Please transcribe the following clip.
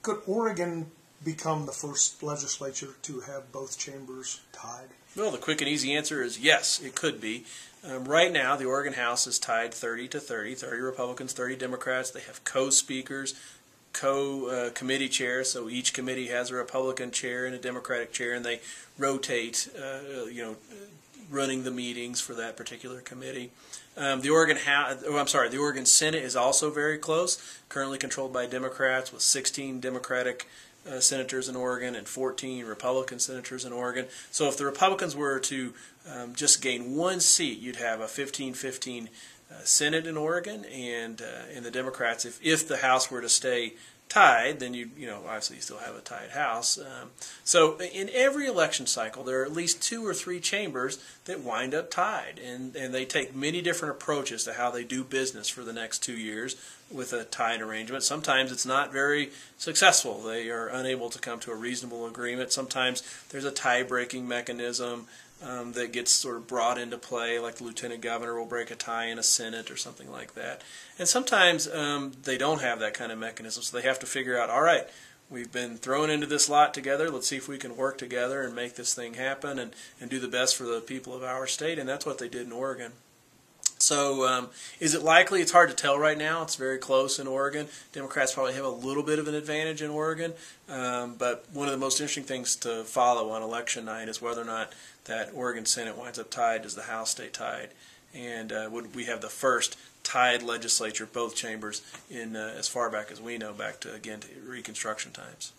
Could Oregon become the first legislature to have both chambers tied? Well, the quick and easy answer is yes, it could be. Right now, the Oregon House is tied 30 to 30, 30 Republicans, 30 Democrats. They have co-speakers, co-committee chairs, so each committee has a Republican chair and a Democratic chair, and they rotate, running the meetings for that particular committee. The Oregon Senate is also very close, currently controlled by Democrats with 16 Democratic senators in Oregon and 14 Republican senators in Oregon. So if the Republicans were to just gain one seat, you'd have a 15-15 Senate in Oregon, and the Democrats, if the House were to stay tied, then obviously you still have a tied House. So in every election cycle, there are at least 2 or 3 chambers that wind up tied, and they take many different approaches to how they do business for the next 2 years with a tied arrangement. Sometimes it's not very successful. They are unable to come to a reasonable agreement. Sometimes there's a tie-breaking mechanism that gets sort of brought into play, like the lieutenant governor will break a tie in a Senate or something like that. And sometimes they don't have that kind of mechanism, so they have to figure out, all right, we've been thrown into this lot together, let's see if we can work together and make this thing happen and do the best for the people of our state, and that's what they did in Oregon. So is it likely? It's hard to tell right now. It's very close in Oregon. Democrats probably have a little bit of an advantage in Oregon, but one of the most interesting things to follow on election night is whether or not that Oregon Senate winds up tied. Does the House stay tied? And would we have the first tied legislature, both chambers, in as far back as we know, back to, again, to Reconstruction times?